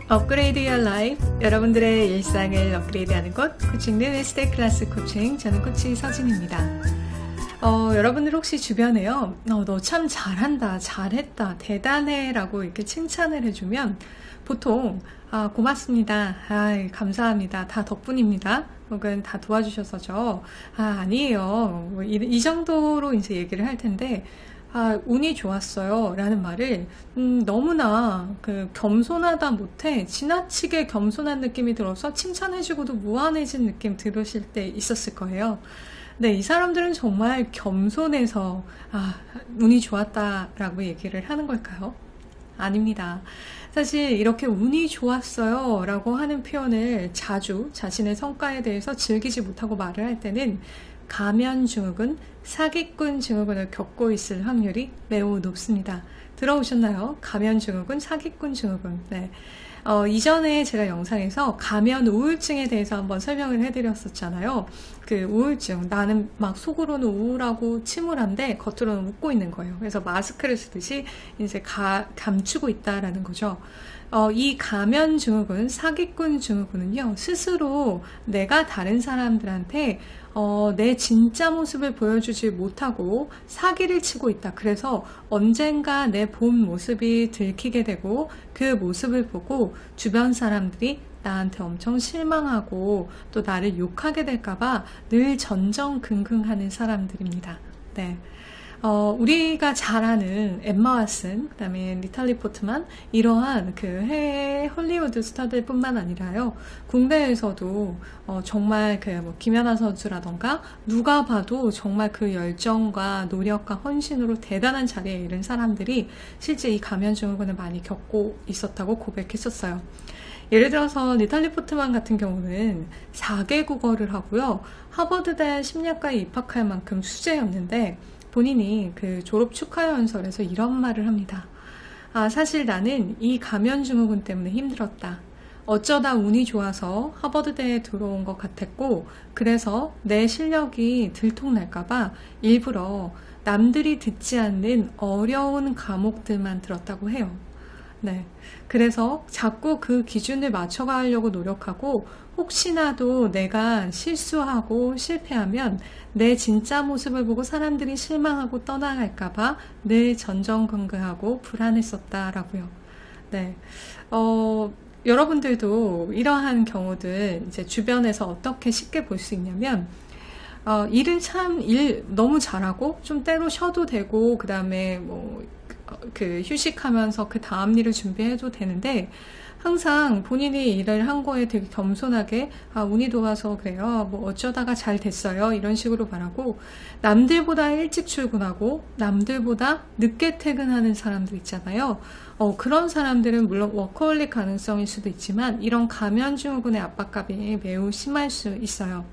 업그레이드 your life, 여러분들의 일상을 업그레이드하는 곳, 코칭 스테이 클래스 코칭, 저는 코치 서진입니다. 여러분들 혹시 주변에요, 너 참 잘한다, 잘했다, 대단해 라고 이렇게 칭찬을 해주면 보통 고맙습니다, 감사합니다, 다 덕분입니다, 혹은 다 도와주셔서죠, 아니에요, 이 정도로 이제 얘기를 할 텐데, 운이 좋았어요 라는 말을 너무나 겸손하다 못해 지나치게 겸손한 느낌이 들어서 칭찬해주고도 무안해진 느낌 들으실 때 있었을 거예요. 네, 이 사람들은 정말 겸손해서 운이 좋았다 라고 얘기를 하는 걸까요? 아닙니다. 사실 이렇게 운이 좋았어요 라고 하는 표현을 자주 자신의 성과에 대해서 즐기지 못하고 말을 할 때는 가면증후군, 사기꾼 증후군을 겪고 있을 확률이 매우 높습니다. 들어오셨나요? 가면증후군, 사기꾼 증후군. 네. 이전에 제가 영상에서 가면 우울증에 대해서 한번 설명을 해드렸었잖아요. 그 우울증, 나는 막 속으로는 우울하고 침울한데 겉으로는 웃고 있는 거예요. 그래서 마스크를 쓰듯이 이제 감추고 있다라는 거죠. 이 가면 증후군, 사기꾼 증후군은요, 스스로 내가 다른 사람들한테 내 진짜 모습을 보여주지 못하고 사기를 치고 있다. 그래서 언젠가 내 본 모습이 들키게 되고 그 모습을 보고 주변 사람들이 나한테 엄청 실망하고 또 나를 욕하게 될까봐 늘 전전긍긍하는 사람들입니다. 네. 우리가 잘 아는 엠마 왓슨, 그 다음에 니탈리 포트만, 이러한 해외 헐리우드 스타들 뿐만 아니라요, 국내에서도 정말 김연아 선수라던가 누가 봐도 정말 그 열정과 노력과 헌신으로 대단한 자리에 이른 사람들이 실제 이 가면증후군을 많이 겪고 있었다고 고백했었어요. 예를 들어서 니탈리 포트만 같은 경우는 4개 국어를 하고요, 하버드대 심리학과에 입학할 만큼 수재였는데 본인이 졸업 축하 연설에서 이런 말을 합니다. 사실 나는 이 가면증후군 때문에 힘들었다. 어쩌다 운이 좋아서 하버드대에 들어온 것 같았고, 그래서 내 실력이 들통날까봐 일부러 남들이 듣지 않는 어려운 과목들만 들었다고 해요. 네. 그래서 자꾸 그 기준을 맞춰가려고 노력하고, 혹시나도 내가 실수하고 실패하면 내 진짜 모습을 보고 사람들이 실망하고 떠나갈까봐 늘 전전긍긍하고 불안했었다라고요. 네. 여러분들도 이러한 경우들 이제 주변에서 어떻게 쉽게 볼 수 있냐면, 일은 참 너무 잘하고 좀 때로 쉬어도 되고, 그 다음에 휴식하면서 그 다음 일을 준비해도 되는데, 항상 본인이 일을 한 거에 되게 겸손하게 운이 좋아서 그래요, 어쩌다가 잘 됐어요, 이런 식으로 말하고, 남들보다 일찍 출근하고 남들보다 늦게 퇴근하는 사람들 있잖아요. 그런 사람들은 물론 워커홀릭 가능성일 수도 있지만 이런 가면증후군의 압박감이 매우 심할 수 있어요.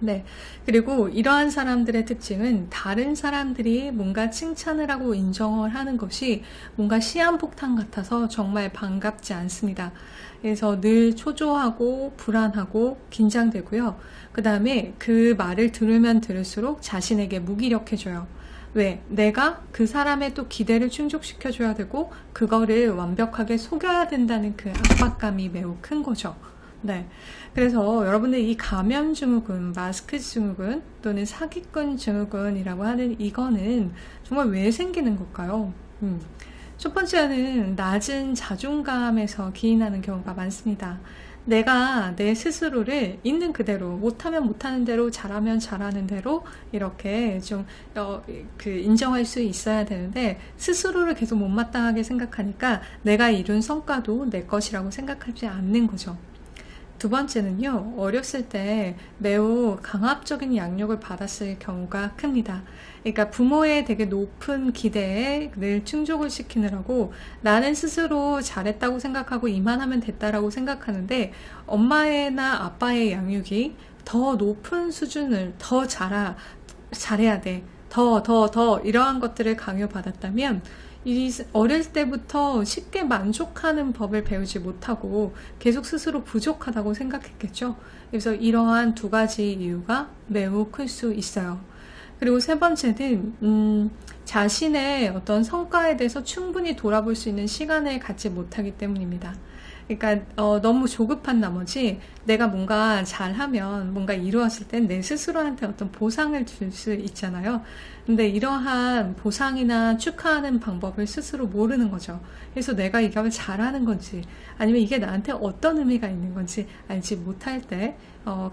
네. 그리고 이러한 사람들의 특징은 다른 사람들이 뭔가 칭찬을 하고 인정을 하는 것이 뭔가 시한폭탄 같아서 정말 반갑지 않습니다. 그래서 늘 초조하고 불안하고 긴장되고요. 그 다음에 그 말을 들으면 들을수록 자신에게 무기력해져요. 왜? 내가 그 사람의 또 기대를 충족시켜줘야 되고 그거를 완벽하게 속여야 된다는 그 압박감이 매우 큰 거죠. 네. 그래서 여러분들 이 가면증후군, 마스크 증후군 또는 사기꾼 증후군이라고 하는 이거는 정말 왜 생기는 걸까요? 첫 번째는 낮은 자존감에서 기인하는 경우가 많습니다. 내가 내 스스로를 있는 그대로, 못하면 못하는 대로, 잘하면 잘하는 대로 이렇게 좀 인정할 수 있어야 되는데, 스스로를 계속 못마땅하게 생각하니까 내가 이룬 성과도 내 것이라고 생각하지 않는 거죠. 두 번째는요, 어렸을 때 매우 강압적인 양육을 받았을 경우가 큽니다. 그러니까 부모의 되게 높은 기대에 늘 충족을 시키느라고 나는 스스로 잘했다고 생각하고 이만하면 됐다라고 생각하는데, 엄마나 아빠의 양육이 더 높은 수준을 더 잘해야 돼, 더 이러한 것들을 강요받았다면 어릴 때부터 쉽게 만족하는 법을 배우지 못하고 계속 스스로 부족하다고 생각했겠죠. 그래서 이러한 두 가지 이유가 매우 클 수 있어요. 그리고 세 번째는 자신의 어떤 성과에 대해서 충분히 돌아볼 수 있는 시간을 갖지 못하기 때문입니다. 그러니까 너무 조급한 나머지 내가 뭔가 잘하면 뭔가 이루었을 땐 내 스스로한테 어떤 보상을 줄 수 있잖아요. 근데 이러한 보상이나 축하하는 방법을 스스로 모르는 거죠. 그래서 내가 이걸 잘하는 건지 아니면 이게 나한테 어떤 의미가 있는 건지 알지 못할 때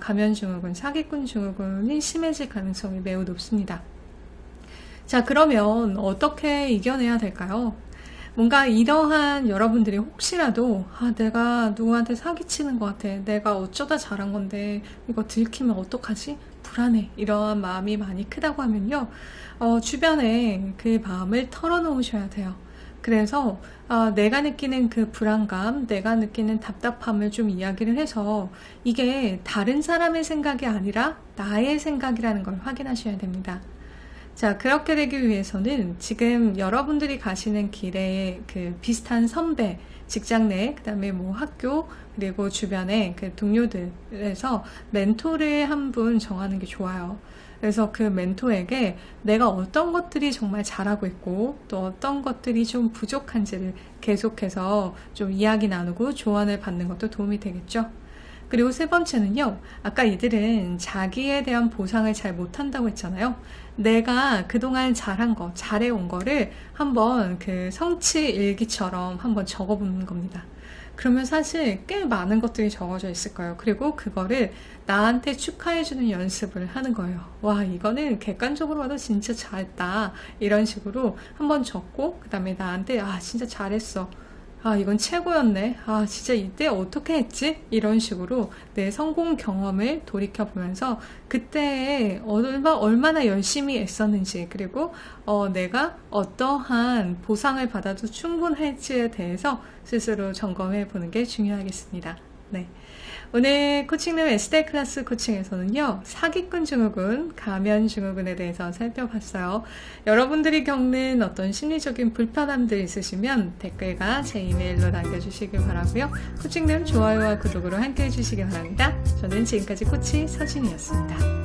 가면증후군, 사기꾼 증후군이 심해질 가능성이 매우 높습니다. 자, 그러면 어떻게 이겨내야 될까요? 뭔가 이러한 여러분들이 혹시라도 내가 누구한테 사기치는 것 같아, 내가 어쩌다 잘한 건데 이거 들키면 어떡하지? 불안해, 이러한 마음이 많이 크다고 하면요, 주변에 그 마음을 털어놓으셔야 돼요. 그래서 내가 느끼는 그 불안감, 내가 느끼는 답답함을 좀 이야기를 해서 이게 다른 사람의 생각이 아니라 나의 생각이라는 걸 확인하셔야 됩니다. 자, 그렇게 되기 위해서는 지금 여러분들이 가시는 길에 그 비슷한 선배, 직장 내, 그 다음에 뭐 학교, 그리고 주변에 그 동료들에서 멘토를 한 분 정하는 게 좋아요. 그래서 그 멘토에게 내가 어떤 것들이 정말 잘하고 있고 또 어떤 것들이 좀 부족한지를 계속해서 좀 이야기 나누고 조언을 받는 것도 도움이 되겠죠. 그리고 세 번째는요, 아까 이들은 자기에 대한 보상을 잘 못한다고 했잖아요. 내가 그동안 잘한 거, 잘해온 거를 한번 그 성취 일기처럼 한번 적어보는 겁니다. 그러면 사실 꽤 많은 것들이 적어져 있을 거예요. 그리고 그거를 나한테 축하해주는 연습을 하는 거예요. 와, 이거는 객관적으로 봐도 진짜 잘했다, 이런 식으로 한번 적고, 그 다음에 나한테 진짜 잘했어, 이건 최고였네, 진짜 이때 어떻게 했지? 이런 식으로 내 성공 경험을 돌이켜보면서 그때 얼마나 열심히 애썼는지, 그리고 내가 어떠한 보상을 받아도 충분할지에 대해서 스스로 점검해 보는 게 중요하겠습니다. 네. 오늘 코칭룸 에스테 클래스 코칭에서는요, 사기꾼 증후군, 가면 증후군에 대해서 살펴봤어요. 여러분들이 겪는 어떤 심리적인 불편함들 있으시면 댓글과 제 이메일로 남겨주시길 바라고요. 코칭룸 좋아요와 구독으로 함께 해주시기 바랍니다. 저는 지금까지 코치 서진이었습니다.